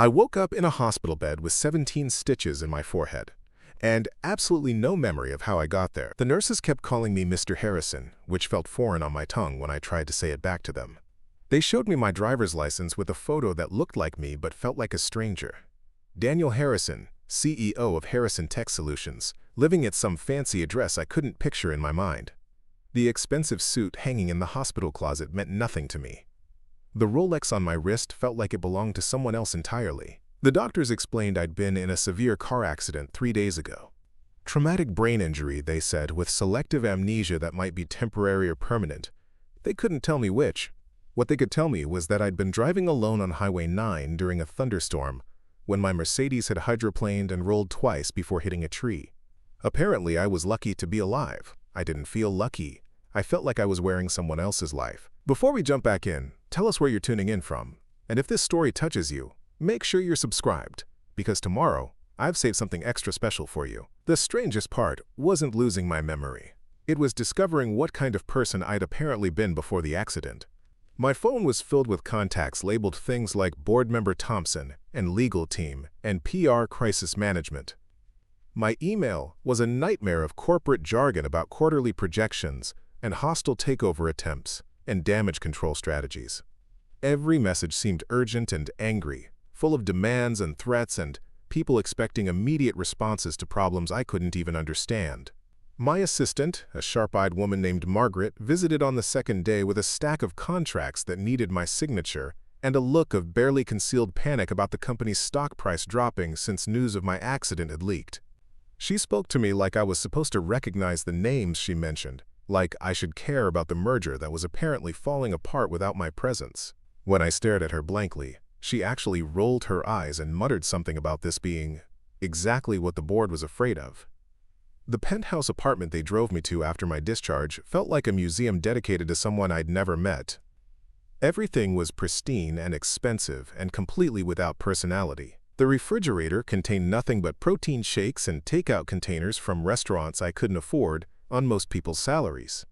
I woke up in a hospital bed with 17 stitches in my forehead, and absolutely no memory of how I got there. The nurses kept calling me Mr. Harrison, which felt foreign on my tongue when I tried to say it back to them. They showed me my driver's license with a photo that looked like me but felt like a stranger. Daniel Harrison, CEO of Harrison Tech Solutions, living at some fancy address I couldn't picture in my mind. The expensive suit hanging in the hospital closet meant nothing to me. The Rolex on my wrist felt like it belonged to someone else entirely. The doctors explained I'd been in a severe car accident 3 days ago. Traumatic brain injury, they said, with selective amnesia that might be temporary or permanent. They couldn't tell me which. What they could tell me was that I'd been driving alone on Highway 9 during a thunderstorm when my Mercedes had hydroplaned and rolled twice before hitting a tree. Apparently, I was lucky to be alive. I didn't feel lucky. I felt like I was wearing someone else's life. Before we jump back in, tell us where you're tuning in from. And if this story touches you, make sure you're subscribed, because tomorrow, I've saved something extra special for you. The strangest part wasn't losing my memory. It was discovering what kind of person I'd apparently been before the accident. My phone was filled with contacts labeled things like board member Thompson and legal team and PR crisis management. My email was a nightmare of corporate jargon about quarterly projections and hostile takeover attempts and damage control strategies. Every message seemed urgent and angry, full of demands and threats and people expecting immediate responses to problems I couldn't even understand. My assistant, a sharp-eyed woman named Margaret, visited on the second day with a stack of contracts that needed my signature and a look of barely concealed panic about the company's stock price dropping since news of my accident had leaked. She spoke to me like I was supposed to recognize the names she mentioned, like I should care about the merger that was apparently falling apart without my presence. When I stared at her blankly, she actually rolled her eyes and muttered something about this being exactly what the board was afraid of. The penthouse apartment they drove me to after my discharge felt like a museum dedicated to someone I'd never met. Everything was pristine and expensive and completely without personality. The refrigerator contained nothing but protein shakes and takeout containers from restaurants I couldn't afford on most people's salaries.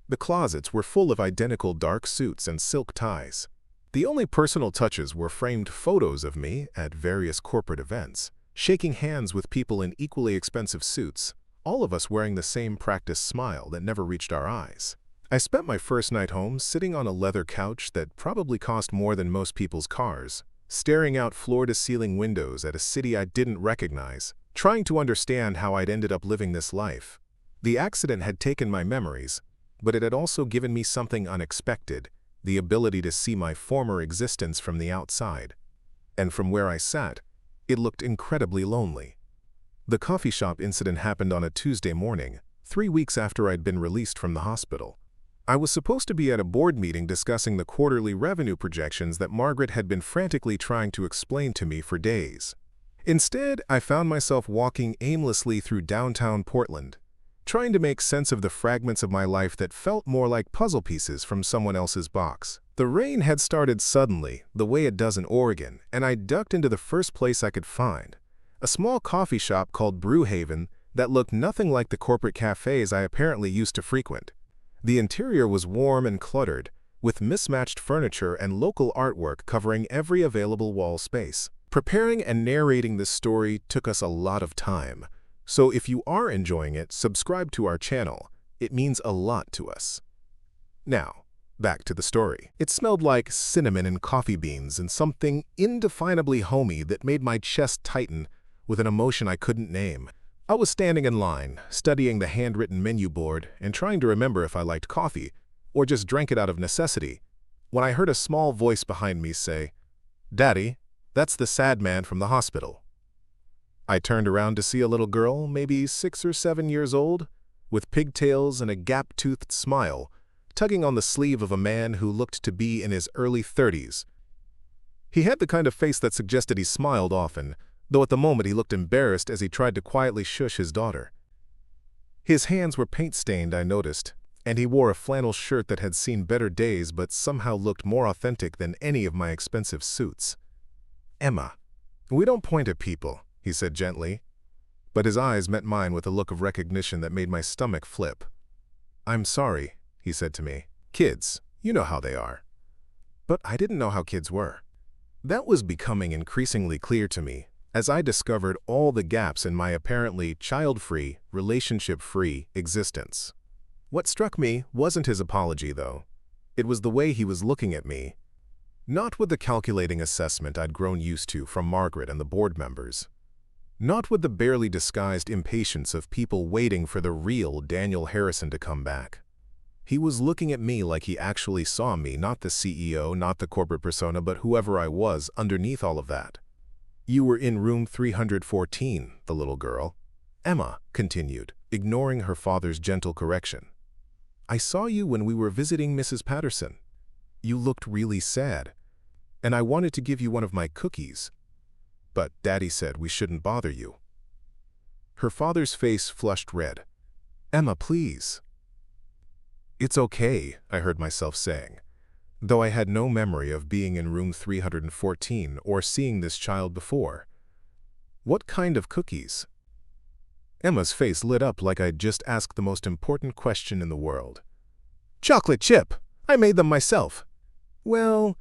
The closets were full of identical dark suits and silk ties. The only personal touches were framed photos of me at various corporate events, shaking hands with people in equally expensive suits, all of us wearing the same practiced smile that never reached our eyes. I spent my first night home sitting on a leather couch that probably cost more than most people's cars, staring out floor-to-ceiling windows at a city I didn't recognize, trying to understand how I'd ended up living this life. The accident had taken my memories, but it had also given me something unexpected, the ability to see my former existence from the outside. And from where I sat, it looked incredibly lonely. The coffee shop incident happened on a Tuesday morning, 3 weeks after I'd been released from the hospital. I was supposed to be at a board meeting discussing the quarterly revenue projections that Margaret had been frantically trying to explain to me for days. Instead, I found myself walking aimlessly through downtown Portland, trying to make sense of the fragments of my life that felt more like puzzle pieces from someone else's box. The rain had started suddenly, the way it does in Oregon, and I ducked into the first place I could find, a small coffee shop called Brewhaven that looked nothing like the corporate cafes I apparently used to frequent. The interior was warm and cluttered, with mismatched furniture and local artwork covering every available wall space. Preparing and narrating this story took us a lot of time, so if you are enjoying it, subscribe to our channel. It means a lot to us. Now, back to the story. It smelled like cinnamon and coffee beans and something indefinably homey that made my chest tighten with an emotion I couldn't name. I was standing in line, studying the handwritten menu board and trying to remember if I liked coffee or just drank it out of necessity, when I heard a small voice behind me say, "Daddy, that's the sad man from the hospital." I turned around to see a little girl, maybe 6 or 7 years old, with pigtails and a gap-toothed smile, tugging on the sleeve of a man who looked to be in his early 30s. He had the kind of face that suggested he smiled often, though at the moment he looked embarrassed as he tried to quietly shush his daughter. His hands were paint-stained, I noticed, and he wore a flannel shirt that had seen better days but somehow looked more authentic than any of my expensive suits. "Emma, we don't point at people," he said gently, but his eyes met mine with a look of recognition that made my stomach flip. "I'm sorry," he said to me. "Kids, you know how they are." But I didn't know how kids were. That was becoming increasingly clear to me as I discovered all the gaps in my apparently child-free, relationship-free existence. What struck me wasn't his apology, though. It was the way he was looking at me. Not with the calculating assessment I'd grown used to from Margaret and the board members. Not with the barely disguised impatience of people waiting for the real Daniel Harrison to come back. He was looking at me like he actually saw me, not the CEO, not the corporate persona, but whoever I was underneath all of that. "You were in room 314, the little girl," Emma continued, ignoring her father's gentle correction. "I saw you when we were visiting Mrs. Patterson. You looked really sad, and I wanted to give you one of my cookies. But Daddy said we shouldn't bother you." Her father's face flushed red. "Emma, please." "It's okay," I heard myself saying, though I had no memory of being in room 314 or seeing this child before. "What kind of cookies?" Emma's face lit up like I'd just asked the most important question in the world. "Chocolate chip! I made them myself." "Well,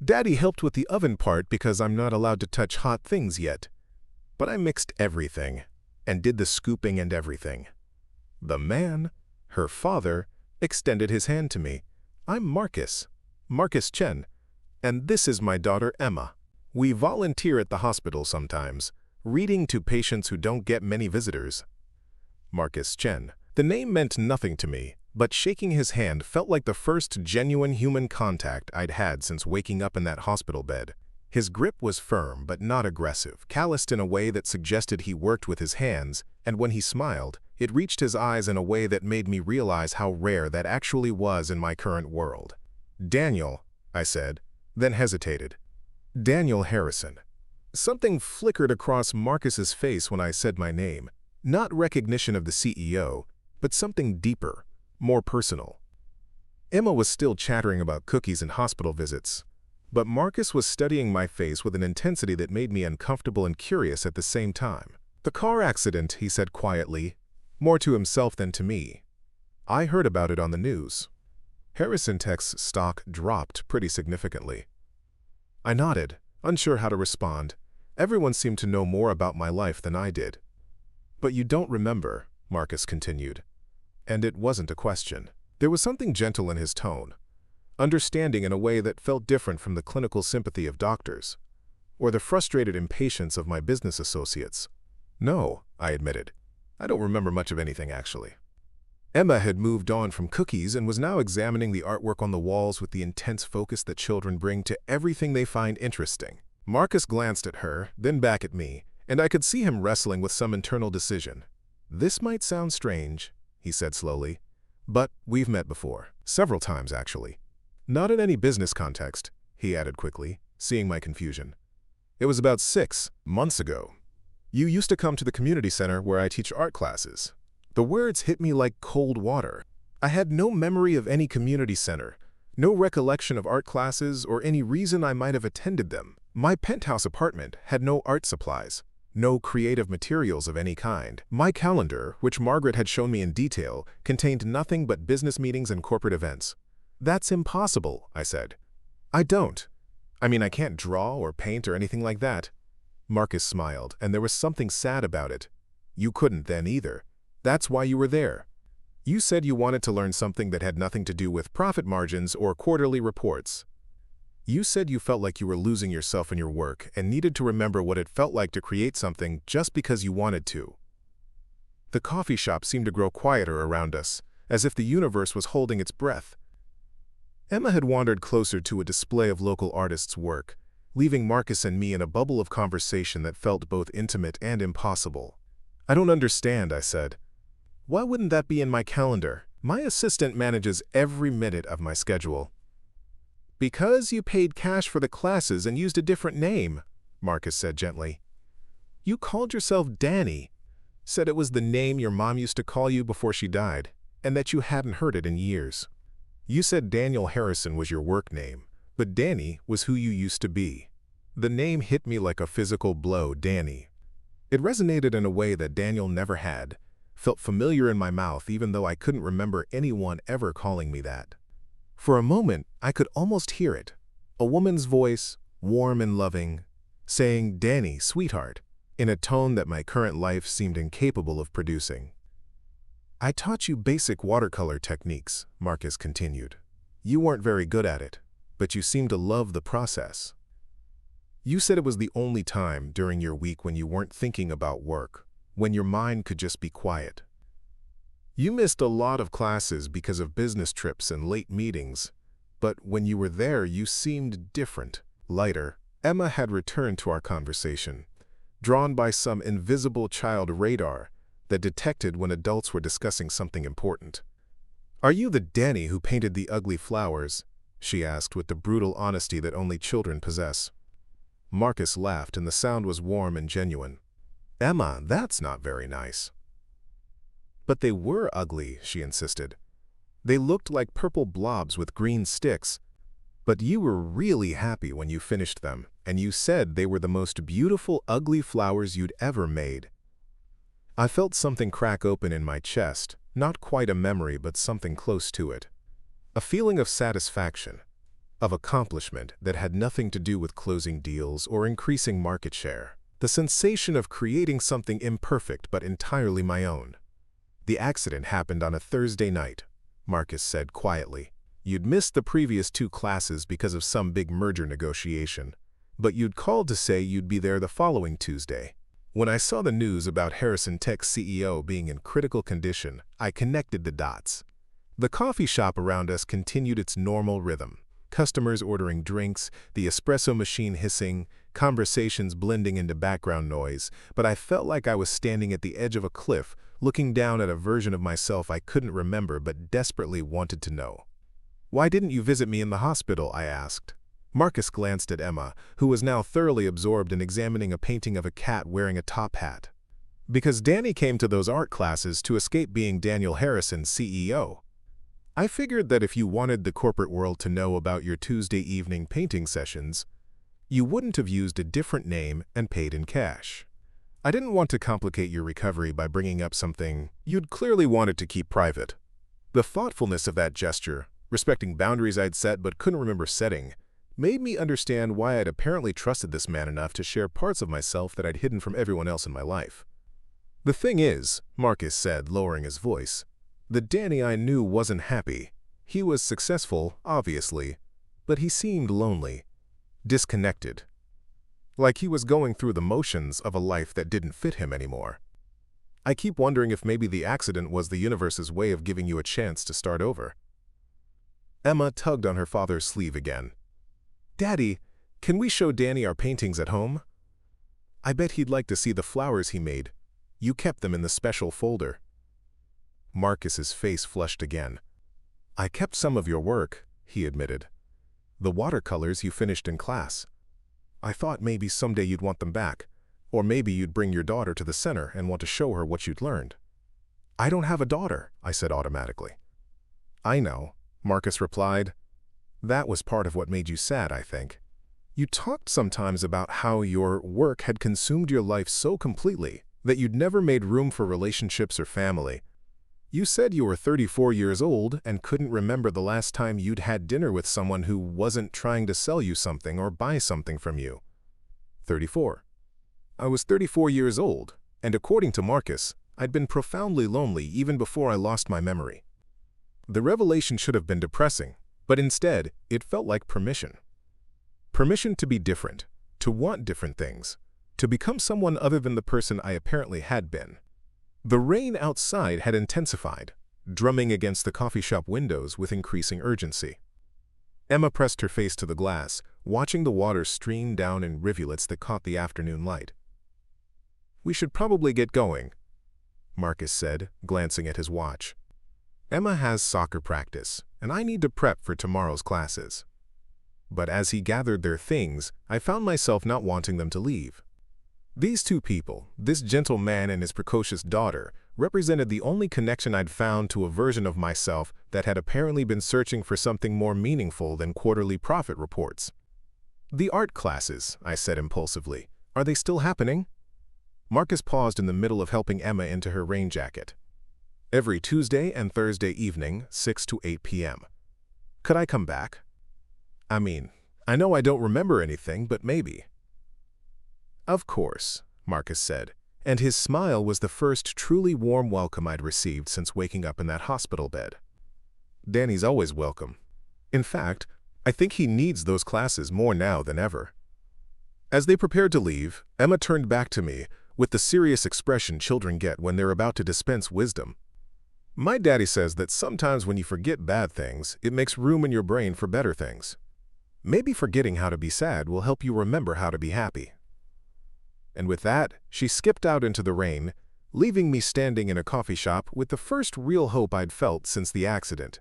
Daddy helped with the oven part because I'm not allowed to touch hot things yet. But I mixed everything and did the scooping and everything." The man, her father, extended his hand to me. "I'm Marcus Chen, and this is my daughter Emma. We volunteer at the hospital sometimes, reading to patients who don't get many visitors." Marcus Chen. The name meant nothing to me, but shaking his hand felt like the first genuine human contact I'd had since waking up in that hospital bed. His grip was firm but not aggressive, calloused in a way that suggested he worked with his hands, and when he smiled, it reached his eyes in a way that made me realize how rare that actually was in my current world. "Daniel," I said, then hesitated. "Daniel Harrison." Something flickered across Marcus's face when I said my name. Not recognition of the CEO, but something deeper, more personal. Emma was still chattering about cookies and hospital visits, but Marcus was studying my face with an intensity that made me uncomfortable and curious at the same time. "The car accident," he said quietly, more to himself than to me. "I heard about it on the news." Harrison Tech's stock dropped pretty significantly. I nodded, unsure how to respond. Everyone seemed to know more about my life than I did. "But you don't remember," Marcus continued. And it wasn't a question. There was something gentle in his tone, understanding in a way that felt different from the clinical sympathy of doctors, or the frustrated impatience of my business associates. "No," I admitted. "I don't remember much of anything, actually." Emma had moved on from cookies and was now examining the artwork on the walls with the intense focus that children bring to everything they find interesting. Marcus glanced at her, then back at me, and I could see him wrestling with some internal decision. "This might sound strange," he said slowly, "but we've met before. Several times, actually." "Not in any business context," he added quickly, seeing my confusion. "It was about 6 months ago. You used to come to the community center where I teach art classes." The words hit me like cold water. I had no memory of any community center, no recollection of art classes or any reason I might have attended them. My penthouse apartment had no art supplies, no creative materials of any kind. My calendar, which Margaret had shown me in detail, contained nothing but business meetings and corporate events. "That's impossible," I said. I can't draw or paint or anything like that." Marcus smiled, and there was something sad about it. "You couldn't then either. That's why you were there. You said you wanted to learn something that had nothing to do with profit margins or quarterly reports. You said you felt like you were losing yourself in your work and needed to remember what it felt like to create something just because you wanted to." The coffee shop seemed to grow quieter around us, as if the universe was holding its breath. Emma had wandered closer to a display of local artists' work, leaving Marcus and me in a bubble of conversation that felt both intimate and impossible. "I don't understand," I said. "Why wouldn't that be in my calendar? My assistant manages every minute of my schedule." "Because you paid cash for the classes and used a different name," Marcus said gently. "You called yourself Danny, said it was the name your mom used to call you before she died, and that you hadn't heard it in years. You said Daniel Harrison was your work name, but Danny was who you used to be." The name hit me like a physical blow, Danny. It resonated in a way that Daniel never had, felt familiar in my mouth even though I couldn't remember anyone ever calling me that. For a moment, I could almost hear it. A woman's voice, warm and loving, saying, "Danny, sweetheart," in a tone that my current life seemed incapable of producing. "I taught you basic watercolor techniques," Marcus continued. "You weren't very good at it, but you seemed to love the process. You said it was the only time during your week when you weren't thinking about work, when your mind could just be quiet. You missed a lot of classes because of business trips and late meetings, but when you were there, you seemed different, lighter." Emma had returned to our conversation, drawn by some invisible child radar that detected when adults were discussing something important. "Are you the Danny who painted the ugly flowers?" she asked with the brutal honesty that only children possess. Marcus laughed, and the sound was warm and genuine. "Emma, that's not very nice." "But they were ugly," she insisted. "They looked like purple blobs with green sticks. But you were really happy when you finished them, and you said they were the most beautiful ugly flowers you'd ever made." I felt something crack open in my chest, not quite a memory but something close to it. A feeling of satisfaction, of accomplishment that had nothing to do with closing deals or increasing market share. The sensation of creating something imperfect but entirely my own. "The accident happened on a Thursday night," Marcus said quietly. "You'd missed the previous 2 classes because of some big merger negotiation, but you'd called to say you'd be there the following Tuesday. When I saw the news about Harrison Tech's CEO being in critical condition, I connected the dots. The coffee shop around us continued its normal rhythm. Customers ordering drinks, the espresso machine hissing, conversations blending into background noise, but I felt like I was standing at the edge of a cliff, looking down at a version of myself I couldn't remember but desperately wanted to know. "Why didn't you visit me in the hospital?" I asked. Marcus glanced at Emma, who was now thoroughly absorbed in examining a painting of a cat wearing a top hat. "Because Danny came to those art classes to escape being Daniel Harrison's CEO. I figured that if you wanted the corporate world to know about your Tuesday evening painting sessions, you wouldn't have used a different name and paid in cash. I didn't want to complicate your recovery by bringing up something you'd clearly wanted to keep private." The thoughtfulness of that gesture, respecting boundaries I'd set but couldn't remember setting, made me understand why I'd apparently trusted this man enough to share parts of myself that I'd hidden from everyone else in my life. "The thing is," Marcus said, lowering his voice, "the Danny I knew wasn't happy. He was successful, obviously, but he seemed lonely, disconnected. Like he was going through the motions of a life that didn't fit him anymore. I keep wondering if maybe the accident was the universe's way of giving you a chance to start over." Emma tugged on her father's sleeve again. "Daddy, can we show Danny our paintings at home? I bet he'd like to see the flowers he made. You kept them in the special folder." Marcus's face flushed again. "I kept some of your work," he admitted. "The watercolors you finished in class. I thought maybe someday you'd want them back, or maybe you'd bring your daughter to the center and want to show her what you'd learned." "I don't have a daughter," I said automatically. "I know," Marcus replied. "That was part of what made you sad, I think. You talked sometimes about how your work had consumed your life so completely that you'd never made room for relationships or family. You said you were 34 years old and couldn't remember the last time you'd had dinner with someone who wasn't trying to sell you something or buy something from you." 34. I was 34 years old, and according to Marcus, I'd been profoundly lonely even before I lost my memory. The revelation should have been depressing, but instead, it felt like permission. Permission to be different, to want different things, to become someone other than the person I apparently had been. The rain outside had intensified, drumming against the coffee shop windows with increasing urgency. Emma pressed her face to the glass, watching the water stream down in rivulets that caught the afternoon light. "We should probably get going," Marcus said, glancing at his watch. "Emma has soccer practice, and I need to prep for tomorrow's classes." But as he gathered their things, I found myself not wanting them to leave. These 2 people, this gentle man and his precocious daughter, represented the only connection I'd found to a version of myself that had apparently been searching for something more meaningful than quarterly profit reports. "The art classes," I said impulsively. "Are they still happening?" Marcus paused in the middle of helping Emma into her rain jacket. "Every Tuesday and Thursday evening, 6 to 8 p.m. Could I come back? I mean, I know I don't remember anything, but maybe. Of course, Marcus said, and his smile was the first truly warm welcome I'd received since waking up in that hospital bed. Danny's always welcome. In fact, I think he needs those classes more now than ever. As they prepared to leave, Emma turned back to me with the serious expression children get when they're about to dispense wisdom. My daddy says that sometimes when you forget bad things, it makes room in your brain for better things. Maybe forgetting how to be sad will help you remember how to be happy. And with that, she skipped out into the rain, leaving me standing in a coffee shop with the first real hope I'd felt since the accident.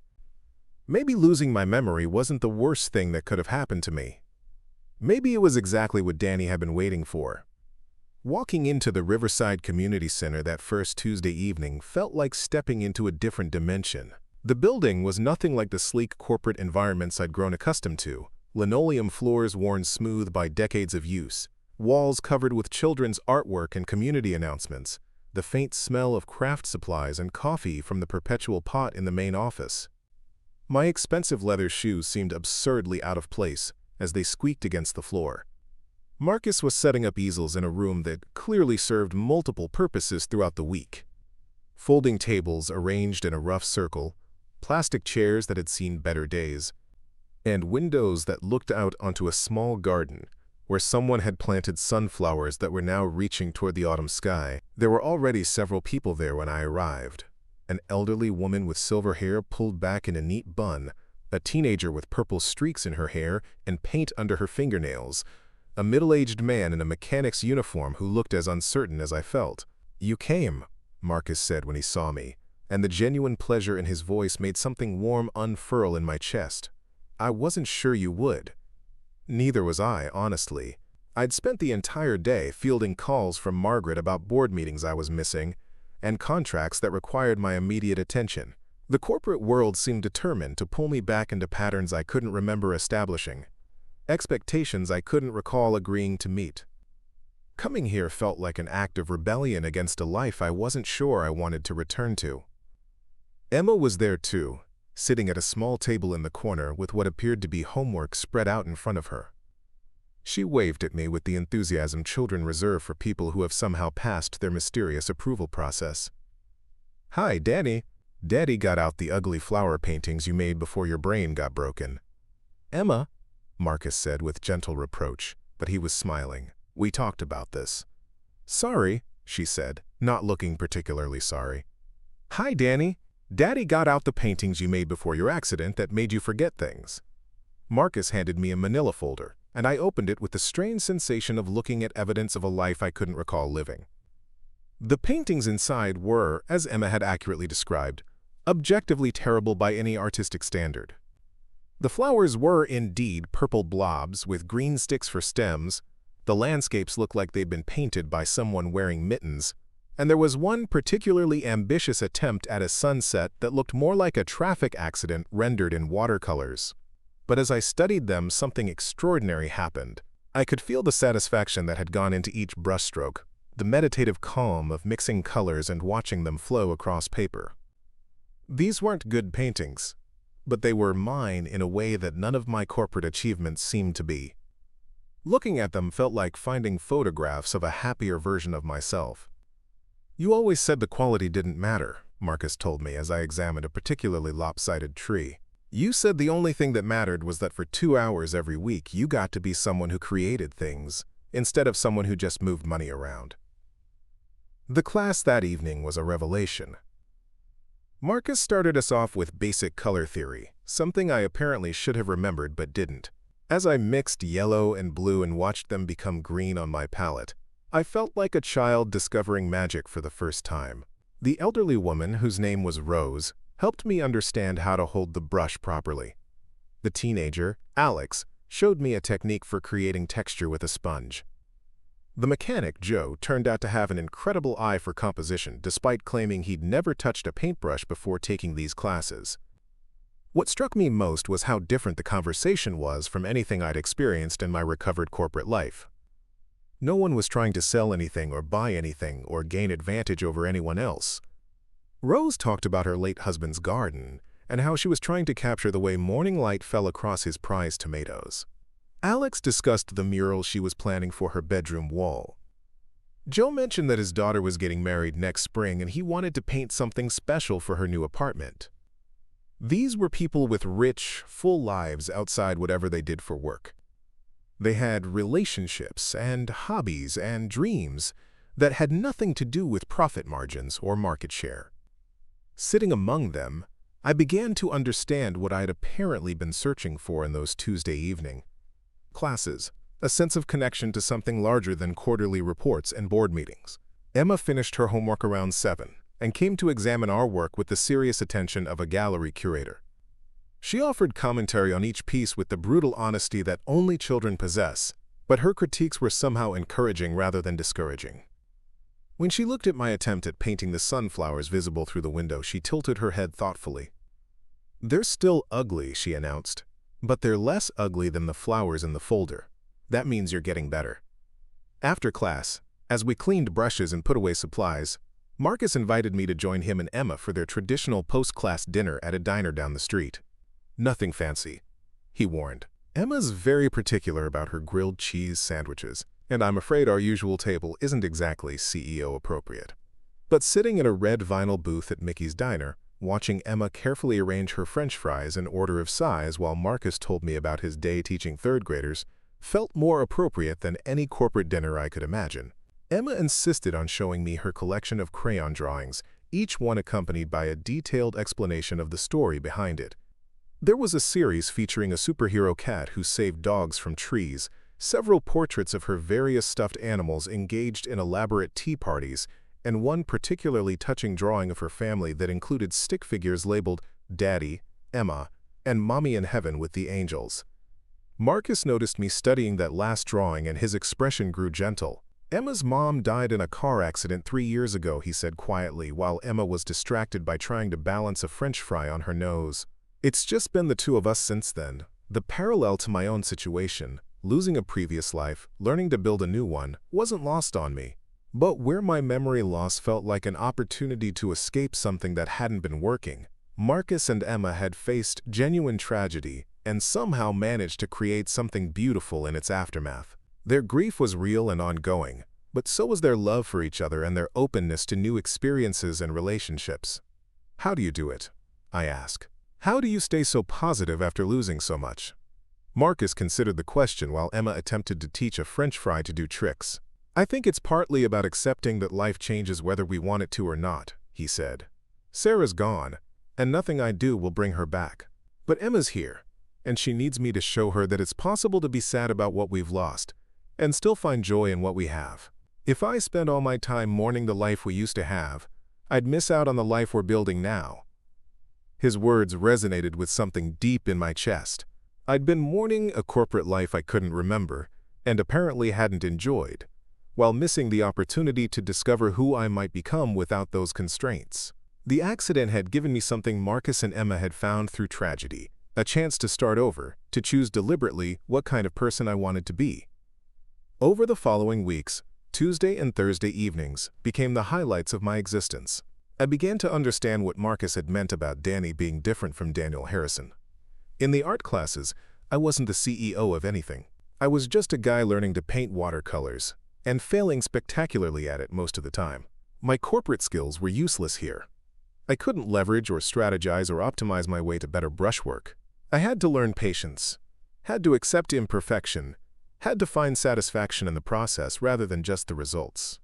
Maybe losing my memory wasn't the worst thing that could have happened to me. Maybe it was exactly what Danny had been waiting for. Walking into the Riverside Community Center that first Tuesday evening felt like stepping into a different dimension. The building was nothing like the sleek corporate environments I'd grown accustomed to. Linoleum floors worn smooth by decades of use, walls covered with children's artwork and community announcements, the faint smell of craft supplies and coffee from the perpetual pot in the main office. My expensive leather shoes seemed absurdly out of place as they squeaked against the floor. Marcus was setting up easels in a room that clearly served multiple purposes throughout the week. Folding tables arranged in a rough circle, plastic chairs that had seen better days, and windows that looked out onto a small garden where someone had planted sunflowers that were now reaching toward the autumn sky. There were already several people there when I arrived. An elderly woman with silver hair pulled back in a neat bun, a teenager with purple streaks in her hair and paint under her fingernails, a middle-aged man in a mechanic's uniform who looked as uncertain as I felt. "You came," Marcus said when he saw me, and the genuine pleasure in his voice made something warm unfurl in my chest. "I wasn't sure you would." Neither was I, honestly. I'd spent the entire day fielding calls from Margaret about board meetings I was missing and contracts that required my immediate attention. The corporate world seemed determined to pull me back into patterns I couldn't remember establishing, expectations I couldn't recall agreeing to meet. Coming here felt like an act of rebellion against a life I wasn't sure I wanted to return to. Emma was there too, sitting at a small table in the corner with what appeared to be homework spread out in front of her. She waved at me with the enthusiasm children reserve for people who have somehow passed their mysterious approval process. "Hi, Danny. Daddy got out the ugly flower paintings you made before your brain got broken." "Emma," Marcus said with gentle reproach, but he was smiling. "We talked about this." "Sorry," she said, not looking particularly sorry. "Hi, Danny. Daddy got out the paintings you made before your accident that made you forget things." Marcus handed me a manila folder, and I opened it with the strange sensation of looking at evidence of a life I couldn't recall living. The paintings inside were, as Emma had accurately described, objectively terrible by any artistic standard. The flowers were indeed purple blobs with green sticks for stems, the landscapes looked like they'd been painted by someone wearing mittens, and there was one particularly ambitious attempt at a sunset that looked more like a traffic accident rendered in watercolors. But as I studied them, something extraordinary happened. I could feel the satisfaction that had gone into each brushstroke, the meditative calm of mixing colors and watching them flow across paper. These weren't good paintings, but they were mine in a way that none of my corporate achievements seemed to be. Looking at them felt like finding photographs of a happier version of myself. "You always said the quality didn't matter," Marcus told me as I examined a particularly lopsided tree. "You said the only thing that mattered was that for 2 hours every week you got to be someone who created things, instead of someone who just moved money around." The class that evening was a revelation. Marcus started us off with basic color theory, something I apparently should have remembered but didn't. As I mixed yellow and blue and watched them become green on my palette, I felt like a child discovering magic for the first time. The elderly woman, whose name was Rose, helped me understand how to hold the brush properly. The teenager, Alex, showed me a technique for creating texture with a sponge. The mechanic, Joe, turned out to have an incredible eye for composition despite claiming he'd never touched a paintbrush before taking these classes. What struck me most was how different the conversation was from anything I'd experienced in my recovered corporate life. No one was trying to sell anything or buy anything or gain advantage over anyone else. Rose talked about her late husband's garden and how she was trying to capture the way morning light fell across his prized tomatoes. Alex discussed the mural she was planning for her bedroom wall. Joe mentioned that his daughter was getting married next spring and he wanted to paint something special for her new apartment. These were people with rich, full lives outside whatever they did for work. They had relationships and hobbies and dreams that had nothing to do with profit margins or market share. Sitting among them, I began to understand what I'd apparently been searching for in those Tuesday evening classes, a sense of connection to something larger than quarterly reports and board meetings. Emma finished her homework around 7 and came to examine our work with the serious attention of a gallery curator. She offered commentary on each piece with the brutal honesty that only children possess, but her critiques were somehow encouraging rather than discouraging. When she looked at my attempt at painting the sunflowers visible through the window, she tilted her head thoughtfully. "They're still ugly," she announced, "but they're less ugly than the flowers in the folder. That means you're getting better." After class, as we cleaned brushes and put away supplies, Marcus invited me to join him and Emma for their traditional post-class dinner at a diner down the street. "Nothing fancy," he warned. "Emma's very particular about her grilled cheese sandwiches, and I'm afraid our usual table isn't exactly CEO appropriate." But sitting in a red vinyl booth at Mickey's Diner, watching Emma carefully arrange her French fries in order of size while Marcus told me about his day teaching third graders, felt more appropriate than any corporate dinner I could imagine. Emma insisted on showing me her collection of crayon drawings, each one accompanied by a detailed explanation of the story behind it. There was a series featuring a superhero cat who saved dogs from trees, several portraits of her various stuffed animals engaged in elaborate tea parties, and one particularly touching drawing of her family that included stick figures labeled Daddy, Emma, and Mommy in Heaven with the Angels. Marcus noticed me studying that last drawing and his expression grew gentle. "Emma's mom died in a car accident 3 years ago," he said quietly while Emma was distracted by trying to balance a French fry on her nose. "It's just been the two of us since then. The parallel to my own situation, losing a previous life, learning to build a new one, wasn't lost on me. But where my memory loss felt like an opportunity to escape something that hadn't been working, Marcus and Emma had faced genuine tragedy and somehow managed to create something beautiful in its aftermath. Their grief was real and ongoing, but so was their love for each other and their openness to new experiences and relationships." "How do you do it?" I asked. "How do you stay so positive after losing so much?" Marcus considered the question while Emma attempted to teach a French fry to do tricks. "I think it's partly about accepting that life changes whether we want it to or not," he said. "Sarah's gone, and nothing I do will bring her back. But Emma's here, and she needs me to show her that it's possible to be sad about what we've lost, and still find joy in what we have. If I spent all my time mourning the life we used to have, I'd miss out on the life we're building now." His words resonated with something deep in my chest. I'd been mourning a corporate life I couldn't remember, and apparently hadn't enjoyed, while missing the opportunity to discover who I might become without those constraints. The accident had given me something Marcus and Emma had found through tragedy, a chance to start over, to choose deliberately what kind of person I wanted to be. Over the following weeks, Tuesday and Thursday evenings became the highlights of my existence. I began to understand what Marcus had meant about Danny being different from Daniel Harrison. In the art classes, I wasn't the CEO of anything. I was just a guy learning to paint watercolors, and failing spectacularly at it most of the time. My corporate skills were useless here. I couldn't leverage or strategize or optimize my way to better brushwork. I had to learn patience, had to accept imperfection, had to find satisfaction in the process rather than just the results.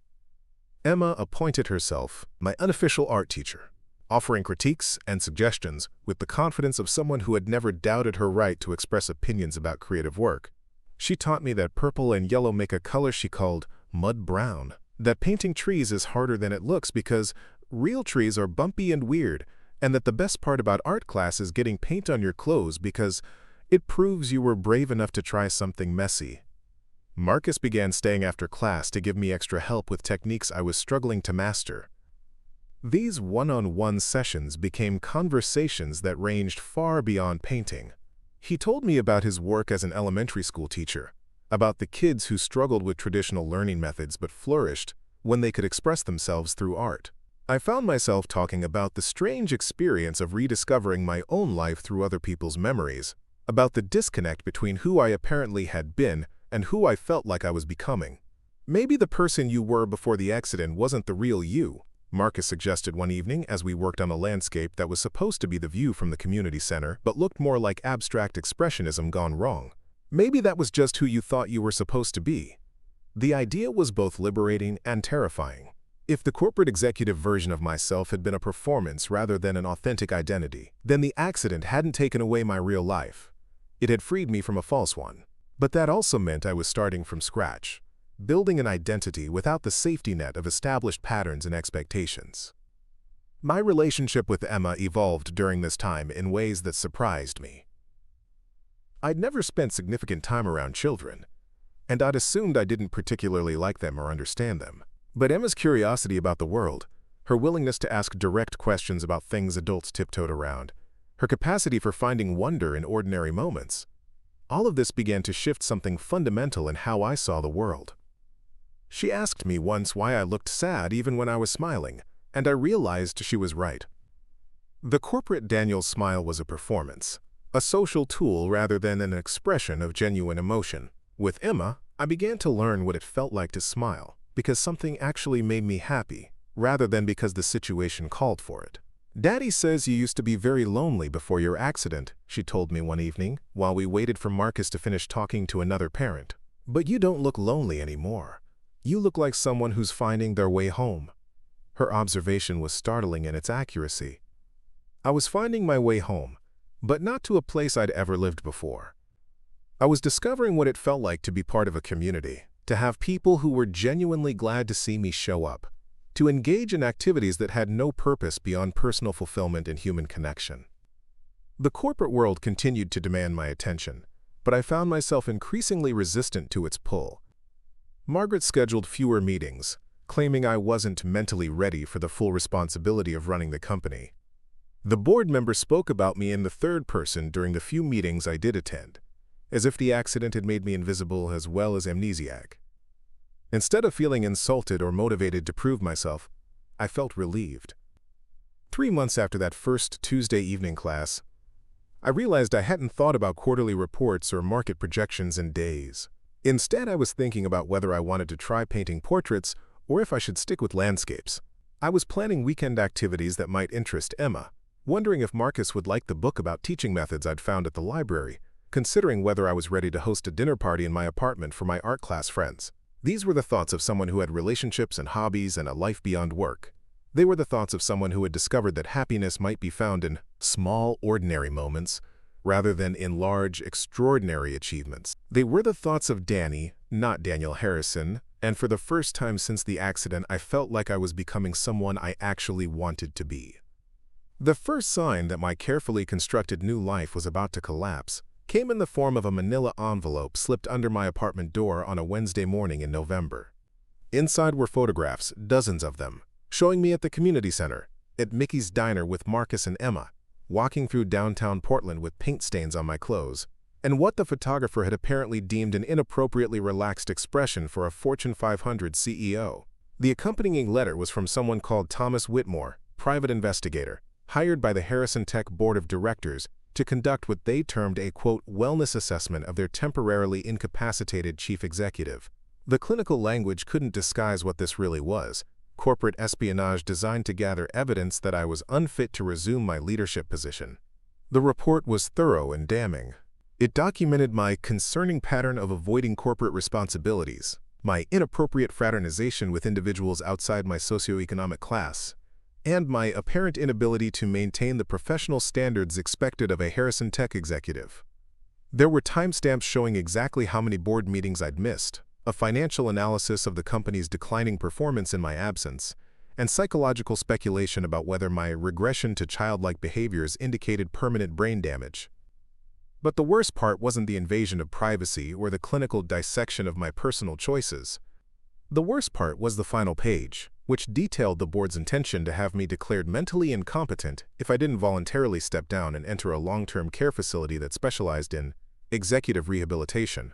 Emma appointed herself my unofficial art teacher, offering critiques and suggestions with the confidence of someone who had never doubted her right to express opinions about creative work. She taught me that purple and yellow make a color she called mud brown, that painting trees is harder than it looks because real trees are bumpy and weird, and that the best part about art class is getting paint on your clothes because it proves you were brave enough to try something messy. Marcus began staying after class to give me extra help with techniques I was struggling to master. These one-on-one sessions became conversations that ranged far beyond painting. He told me about his work as an elementary school teacher, about the kids who struggled with traditional learning methods but flourished when they could express themselves through art. I found myself talking about the strange experience of rediscovering my own life through other people's memories, about the disconnect between who I apparently had been and who I felt like I was becoming. Maybe the person you were before the accident wasn't the real you, Marcus suggested one evening as we worked on a landscape that was supposed to be the view from the community center but looked more like abstract expressionism gone wrong. Maybe that was just who you thought you were supposed to be. The idea was both liberating and terrifying. If the corporate executive version of myself had been a performance rather than an authentic identity, then the accident hadn't taken away my real life. It had freed me from a false one. But that also meant I was starting from scratch, building an identity without the safety net of established patterns and expectations. My relationship with Emma evolved during this time in ways that surprised me. I'd never spent significant time around children, and I'd assumed I didn't particularly like them or understand them. But Emma's curiosity about the world, her willingness to ask direct questions about things adults tiptoed around, her capacity for finding wonder in ordinary moments, all of this began to shift something fundamental in how I saw the world. She asked me once why I looked sad even when I was smiling, and I realized she was right. The corporate Daniel's smile was a performance, a social tool rather than an expression of genuine emotion. With Emma, I began to learn what it felt like to smile, because something actually made me happy, rather than because the situation called for it. "Daddy says you used to be very lonely before your accident," she told me one evening, while we waited for Marcus to finish talking to another parent. "But you don't look lonely anymore. You look like someone who's finding their way home." Her observation was startling in its accuracy. I was finding my way home, but not to a place I'd ever lived before. I was discovering what it felt like to be part of a community, to have people who were genuinely glad to see me show up, to engage in activities that had no purpose beyond personal fulfillment and human connection. The corporate world continued to demand my attention, but I found myself increasingly resistant to its pull. Margaret scheduled fewer meetings, claiming I wasn't mentally ready for the full responsibility of running the company. The board member spoke about me in the third person during the few meetings I did attend, as if the accident had made me invisible as well as amnesiac. Instead of feeling insulted or motivated to prove myself, I felt relieved. 3 months after that first Tuesday evening class, I realized I hadn't thought about quarterly reports or market projections in days. Instead, I was thinking about whether I wanted to try painting portraits or if I should stick with landscapes. I was planning weekend activities that might interest Emma, wondering if Marcus would like the book about teaching methods I'd found at the library, considering whether I was ready to host a dinner party in my apartment for my art class friends. These were the thoughts of someone who had relationships and hobbies and a life beyond work. They were the thoughts of someone who had discovered that happiness might be found in small, ordinary moments, rather than in large, extraordinary achievements. They were the thoughts of Danny, not Daniel Harrison, and for the first time since the accident, I felt like I was becoming someone I actually wanted to be. The first sign that my carefully constructed new life was about to collapse came in the form of a manila envelope slipped under my apartment door on a Wednesday morning in November. Inside were photographs, dozens of them, showing me at the community center, at Mickey's Diner with Marcus and Emma, walking through downtown Portland with paint stains on my clothes, and what the photographer had apparently deemed an inappropriately relaxed expression for a Fortune 500 CEO. The accompanying letter was from someone called Thomas Whitmore, private investigator, hired by the Harrison Tech Board of Directors to conduct what they termed a, quote, wellness assessment of their temporarily incapacitated chief executive. The clinical language couldn't disguise what this really was: corporate espionage designed to gather evidence that I was unfit to resume my leadership position. The report was thorough and damning. It documented my concerning pattern of avoiding corporate responsibilities, my inappropriate fraternization with individuals outside my socioeconomic class, and my apparent inability to maintain the professional standards expected of a Harrison Tech executive. There were timestamps showing exactly how many board meetings I'd missed, a financial analysis of the company's declining performance in my absence, and psychological speculation about whether my regression to childlike behaviors indicated permanent brain damage. But the worst part wasn't the invasion of privacy or the clinical dissection of my personal choices. The worst part was the final page, which detailed the board's intention to have me declared mentally incompetent if I didn't voluntarily step down and enter a long-term care facility that specialized in executive rehabilitation.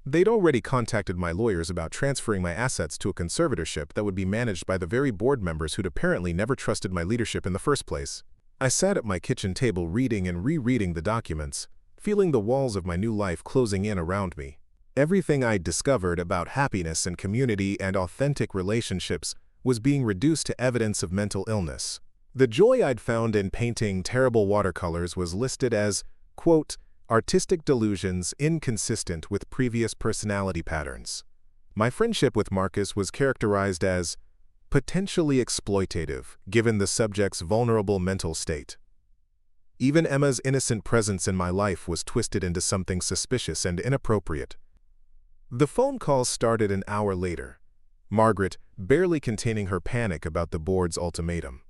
They'd already contacted my lawyers about transferring my assets to a conservatorship that would be managed by the very board members who'd apparently never trusted my leadership in the first place. I sat at my kitchen table reading and rereading the documents, feeling the walls of my new life closing in around me. Everything I'd discovered about happiness and community and authentic relationships was being reduced to evidence of mental illness. The joy I'd found in painting terrible watercolors was listed as, quote, artistic delusions inconsistent with previous personality patterns. My friendship with Marcus was characterized as potentially exploitative, given the subject's vulnerable mental state. Even Emma's innocent presence in my life was twisted into something suspicious and inappropriate. The phone call started an hour later, Margaret barely containing her panic about the board's ultimatum.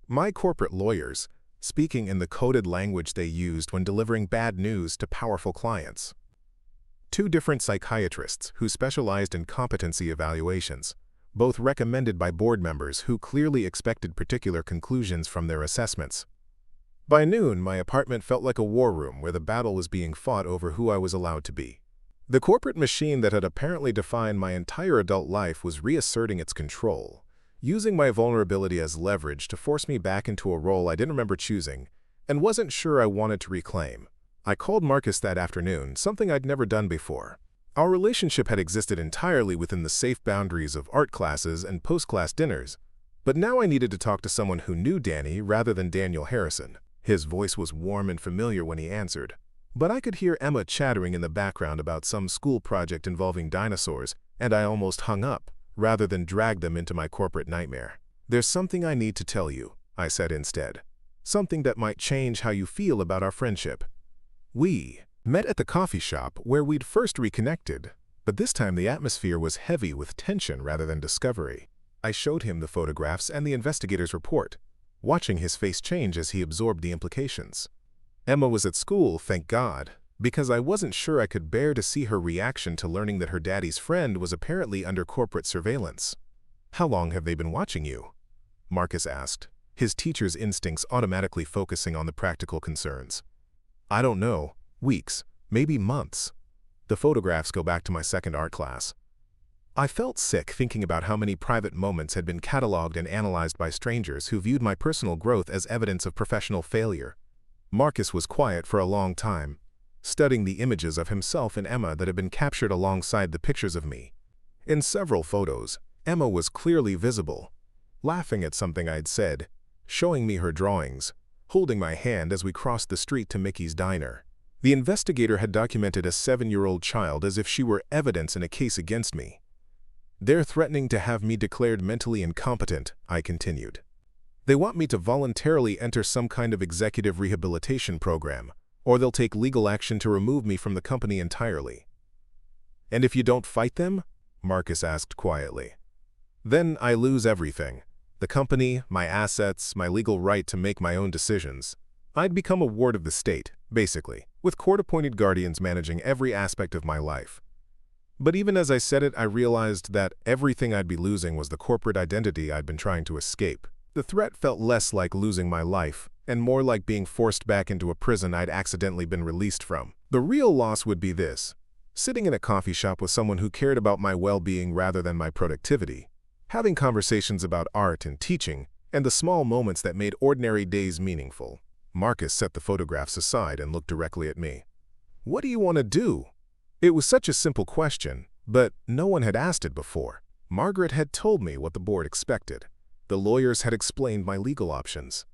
My corporate lawyers, speaking in the coded language they used when delivering bad news to powerful clients. Two different psychiatrists who specialized in competency evaluations, both recommended by board members who clearly expected particular conclusions from their assessments. By noon, my apartment felt like a war room where the battle was being fought over who I was allowed to be. The corporate machine that had apparently defined my entire adult life was reasserting its control, using my vulnerability as leverage to force me back into a role I didn't remember choosing and wasn't sure I wanted to reclaim. I called Marcus that afternoon, something I'd never done before. Our relationship had existed entirely within the safe boundaries of art classes and post-class dinners, but now I needed to talk to someone who knew Danny rather than Daniel Harrison. His voice was warm and familiar when he answered, but I could hear Emma chattering in the background about some school project involving dinosaurs, and I almost hung up, rather than drag them into my corporate nightmare. "There's something I need to tell you," I said instead. "Something that might change how you feel about our friendship." We met at the coffee shop where we'd first reconnected, but this time the atmosphere was heavy with tension rather than discovery. I showed him the photographs and the investigator's report, watching his face change as he absorbed the implications. Emma was at school, thank God, because I wasn't sure I could bear to see her reaction to learning that her daddy's friend was apparently under corporate surveillance. "How long have they been watching you?" Marcus asked, his teacher's instincts automatically focusing on the practical concerns. "I don't know. Weeks, maybe months. The photographs go back to my second art class." I felt sick thinking about how many private moments had been cataloged and analyzed by strangers who viewed my personal growth as evidence of professional failure. Marcus was quiet for a long time, studying the images of himself and Emma that had been captured alongside the pictures of me. In several photos, Emma was clearly visible, laughing at something I'd said, showing me her drawings, holding my hand as we crossed the street to Mickey's Diner. The investigator had documented a 7-year-old child as if she were evidence in a case against me. "They're threatening to have me declared mentally incompetent," I continued. "They want me to voluntarily enter some kind of executive rehabilitation program, or they'll take legal action to remove me from the company entirely." "And if you don't fight them?" Marcus asked quietly. "Then I lose everything. The company, my assets, my legal right to make my own decisions. I'd become a ward of the state, basically, with court-appointed guardians managing every aspect of my life." But even as I said it, I realized that everything I'd be losing was the corporate identity I'd been trying to escape. The threat felt less like losing my life, and more like being forced back into a prison I'd accidentally been released from. The real loss would be this: sitting in a coffee shop with someone who cared about my well-being rather than my productivity, having conversations about art and teaching, and the small moments that made ordinary days meaningful. Marcus set the photographs aside and looked directly at me. "What do you want to do?" It was such a simple question, but no one had asked it before. Margaret had told me what the board expected. The lawyers had explained my legal options.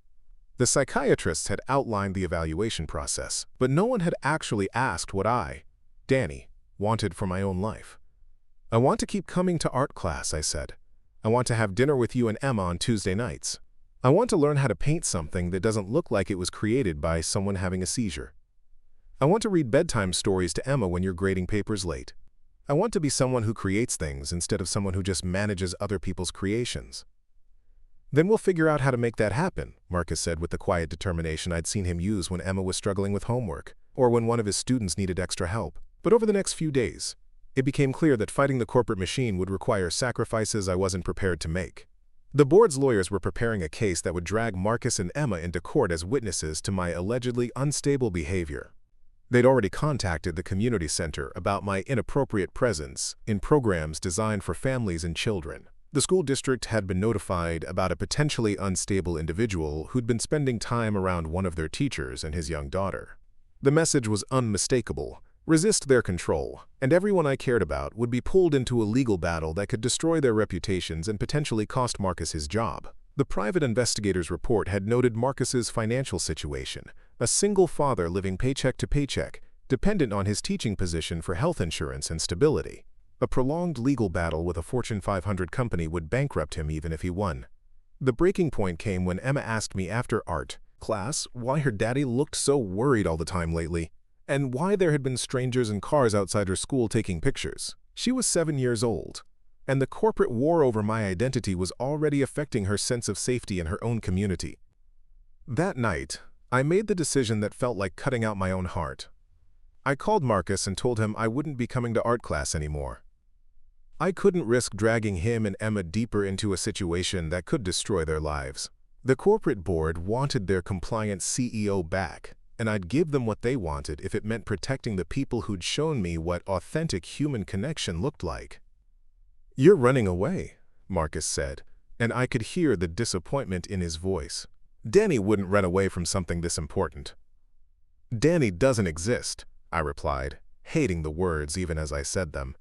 The psychiatrists had outlined the evaluation process, but no one had actually asked what I, Danny, wanted for my own life. "I want to keep coming to art class," I said. "I want to have dinner with you and Emma on Tuesday nights. I want to learn how to paint something that doesn't look like it was created by someone having a seizure. I want to read bedtime stories to Emma when you're grading papers late. I want to be someone who creates things instead of someone who just manages other people's creations." "Then we'll figure out how to make that happen," Marcus said with the quiet determination I'd seen him use when Emma was struggling with homework, or when one of his students needed extra help. But over the next few days, it became clear that fighting the corporate machine would require sacrifices I wasn't prepared to make. The board's lawyers were preparing a case that would drag Marcus and Emma into court as witnesses to my allegedly unstable behavior. They'd already contacted the community center about my inappropriate presence in programs designed for families and children. The school district had been notified about a potentially unstable individual who'd been spending time around one of their teachers and his young daughter. The message was unmistakable: resist their control, and everyone I cared about would be pulled into a legal battle that could destroy their reputations and potentially cost Marcus his job. The private investigator's report had noted Marcus's financial situation: a single father living paycheck to paycheck, dependent on his teaching position for health insurance and stability. A prolonged legal battle with a Fortune 500 company would bankrupt him even if he won. The breaking point came when Emma asked me after art class why her daddy looked so worried all the time lately, and why there had been strangers and cars outside her school taking pictures. She was 7 years old, and the corporate war over my identity was already affecting her sense of safety in her own community. That night, I made the decision that felt like cutting out my own heart. I called Marcus and told him I wouldn't be coming to art class anymore. I couldn't risk dragging him and Emma deeper into a situation that could destroy their lives. The corporate board wanted their compliant CEO back, and I'd give them what they wanted if it meant protecting the people who'd shown me what authentic human connection looked like. "You're running away," Marcus said, and I could hear the disappointment in his voice. "Danny wouldn't run away from something this important." "Danny doesn't exist," I replied, hating the words even as I said them.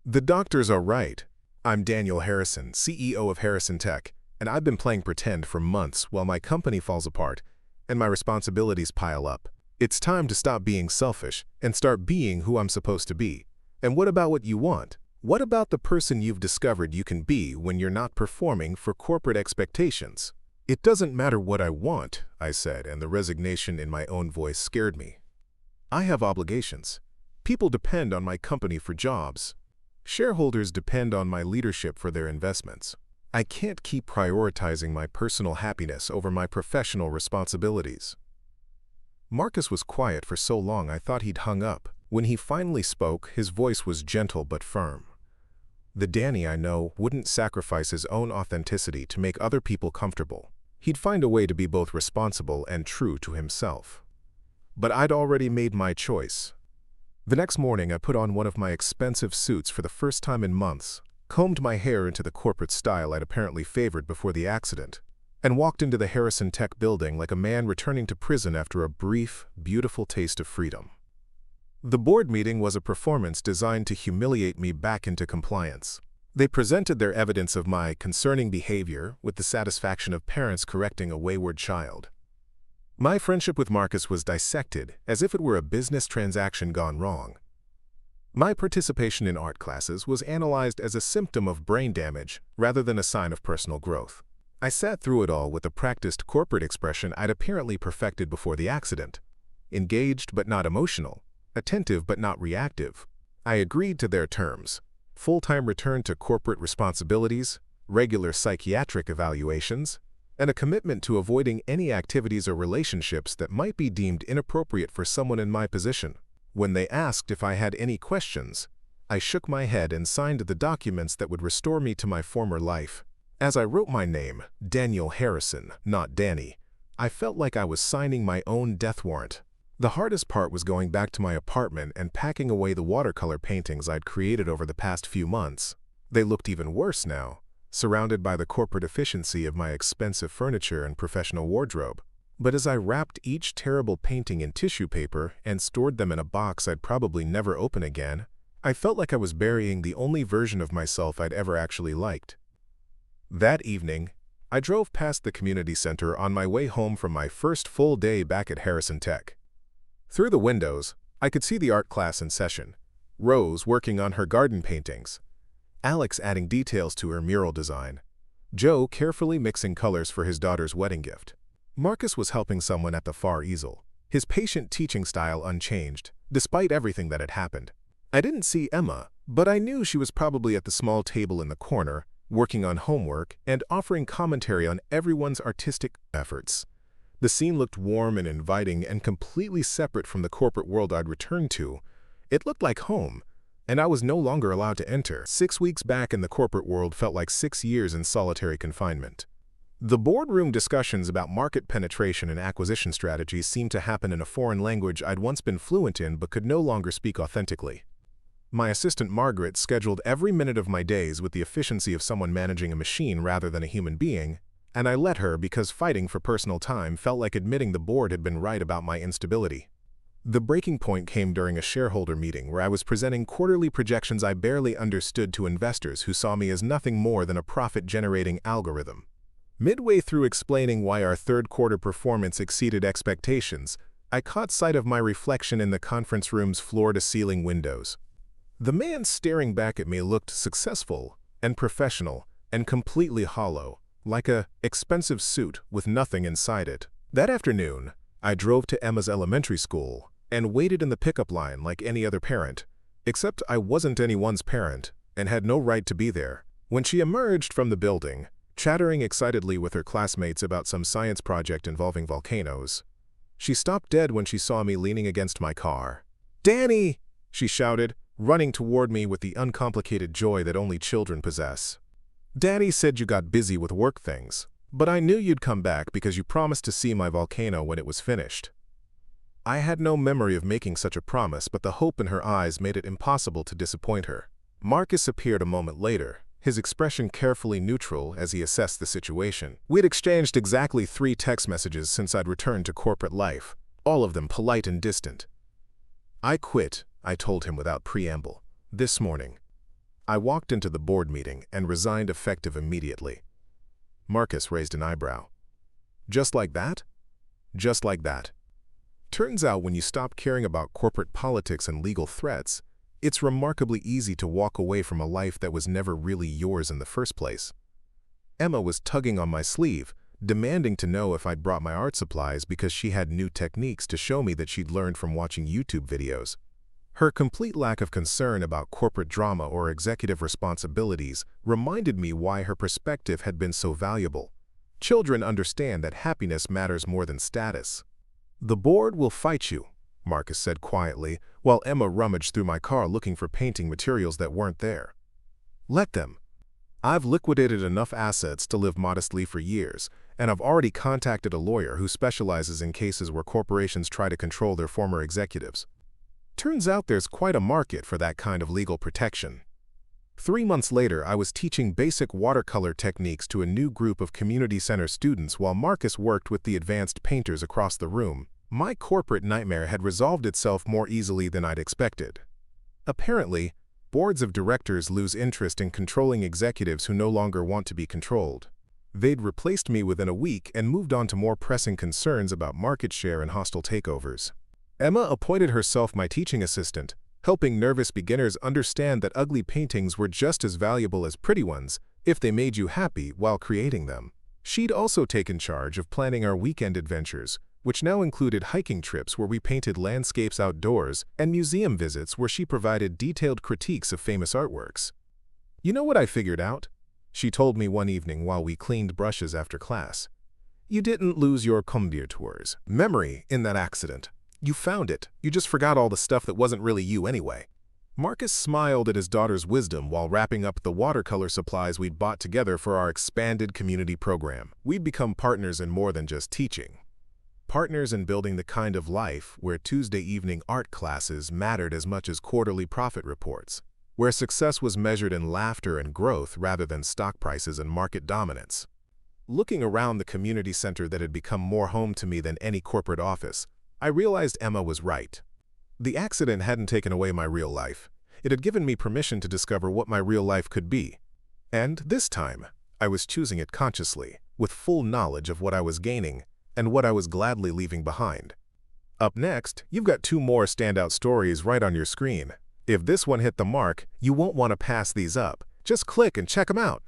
"The doctors are right. I'm Daniel Harrison, CEO of Harrison Tech, and I've been playing pretend for months while my company falls apart and my responsibilities pile up. It's time to stop being selfish and start being who I'm supposed to be. And what about what you want? What about the person you've discovered you can be when you're not performing for corporate expectations?" "It doesn't matter what I want," I said, and the resignation in my own voice scared me. "I have obligations. People depend on my company for jobs. Shareholders depend on my leadership for their investments. I can't keep prioritizing my personal happiness over my professional responsibilities." Marcus was quiet for so long I thought he'd hung up. When he finally spoke, his voice was gentle but firm. The Danny I know wouldn't sacrifice his own authenticity to make other people comfortable. He'd find a way to be both responsible and true to himself. But I'd already made my choice. The next morning, I put on one of my expensive suits for the first time in months, combed my hair into the corporate style I'd apparently favored before the accident, and walked into the Harrison Tech building like a man returning to prison after a brief, beautiful taste of freedom. The board meeting was a performance designed to humiliate me back into compliance. They presented their evidence of my concerning behavior with the satisfaction of parents correcting a wayward child. My friendship with Marcus was dissected as if it were a business transaction gone wrong. My participation in art classes was analyzed as a symptom of brain damage rather than a sign of personal growth. I sat through it all with the practiced corporate expression I'd apparently perfected before the accident: engaged but not emotional, attentive but not reactive. I agreed to their terms: full-time return to corporate responsibilities, regular psychiatric evaluations, and a commitment to avoiding any activities or relationships that might be deemed inappropriate for someone in my position. When they asked if I had any questions, I shook my head and signed the documents that would restore me to my former life. As I wrote my name, Daniel Harrison, not Danny, I felt like I was signing my own death warrant. The hardest part was going back to my apartment and packing away the watercolor paintings I'd created over the past few months. They looked even worse now, surrounded by the corporate efficiency of my expensive furniture and professional wardrobe. But as I wrapped each terrible painting in tissue paper and stored them in a box I'd probably never open again, I felt like I was burying the only version of myself I'd ever actually liked. That evening, I drove past the community center on my way home from my first full day back at Harrison Tech. Through the windows, I could see the art class in session: Rose working on her garden paintings, Alex adding details to her mural design, Joe carefully mixing colors for his daughter's wedding gift. Marcus was helping someone at the far easel, his patient teaching style unchanged, despite everything that had happened. I didn't see Emma, but I knew she was probably at the small table in the corner, working on homework and offering commentary on everyone's artistic efforts. The scene looked warm and inviting and completely separate from the corporate world I'd returned to. It looked like home, and I was no longer allowed to enter. 6 weeks back in the corporate world felt like 6 years in solitary confinement. The boardroom discussions about market penetration and acquisition strategies seemed to happen in a foreign language I'd once been fluent in but could no longer speak authentically. My assistant Margaret scheduled every minute of my days with the efficiency of someone managing a machine rather than a human being, and I let her because fighting for personal time felt like admitting the board had been right about my instability. The breaking point came during a shareholder meeting where I was presenting quarterly projections I barely understood to investors who saw me as nothing more than a profit-generating algorithm. Midway through explaining why our third-quarter performance exceeded expectations, I caught sight of my reflection in the conference room's floor-to-ceiling windows. The man staring back at me looked successful and professional and completely hollow, like an expensive suit with nothing inside it. That afternoon, I drove to Emma's elementary school and waited in the pickup line like any other parent, except I wasn't anyone's parent and had no right to be there. When she emerged from the building, chattering excitedly with her classmates about some science project involving volcanoes, she stopped dead when she saw me leaning against my car. "Danny!" she shouted, running toward me with the uncomplicated joy that only children possess. "Daddy said you got busy with work things, but I knew you'd come back because you promised to see my volcano when it was finished." I had no memory of making such a promise, but the hope in her eyes made it impossible to disappoint her. Marcus appeared a moment later, his expression carefully neutral as he assessed the situation. We'd exchanged exactly 3 text messages since I'd returned to corporate life, all of them polite and distant. "I quit," I told him without preamble, "this morning." I walked into the board meeting and resigned effective immediately. Marcus raised an eyebrow. "Just like that?" "Just like that." Turns out when you stop caring about corporate politics and legal threats, it's remarkably easy to walk away from a life that was never really yours in the first place. Emma was tugging on my sleeve, demanding to know if I'd brought my art supplies because she had new techniques to show me that she'd learned from watching YouTube videos. Her complete lack of concern about corporate drama or executive responsibilities reminded me why her perspective had been so valuable. Children understand that happiness matters more than status. "The board will fight you," Marcus said quietly, while Emma rummaged through my car looking for painting materials that weren't there. "Let them. I've liquidated enough assets to live modestly for years, and I've already contacted a lawyer who specializes in cases where corporations try to control their former executives. Turns out there's quite a market for that kind of legal protection." 3 months later, I was teaching basic watercolor techniques to a new group of community center students while Marcus worked with the advanced painters across the room. My corporate nightmare had resolved itself more easily than I'd expected. Apparently, boards of directors lose interest in controlling executives who no longer want to be controlled. They'd replaced me within a week and moved on to more pressing concerns about market share and hostile takeovers. Emma appointed herself my teaching assistant, helping nervous beginners understand that ugly paintings were just as valuable as pretty ones if they made you happy while creating them. She'd also taken charge of planning our weekend adventures, which now included hiking trips where we painted landscapes outdoors and museum visits where she provided detailed critiques of famous artworks. "You know what I figured out?" she told me one evening while we cleaned brushes after class. "You didn't lose your tours memory in that accident. You found it. You just forgot all the stuff that wasn't really you anyway." Marcus smiled at his daughter's wisdom while wrapping up the watercolor supplies we'd bought together for our expanded community program. We'd become partners in more than just teaching. Partners in building the kind of life where Tuesday evening art classes mattered as much as quarterly profit reports, where success was measured in laughter and growth rather than stock prices and market dominance. Looking around the community center that had become more home to me than any corporate office, I realized Emma was right. The accident hadn't taken away my real life. It had given me permission to discover what my real life could be. And this time, I was choosing it consciously, with full knowledge of what I was gaining and what I was gladly leaving behind. Up next, you've got 2 more standout stories right on your screen. If this one hit the mark, you won't want to pass these up. Just click and check them out.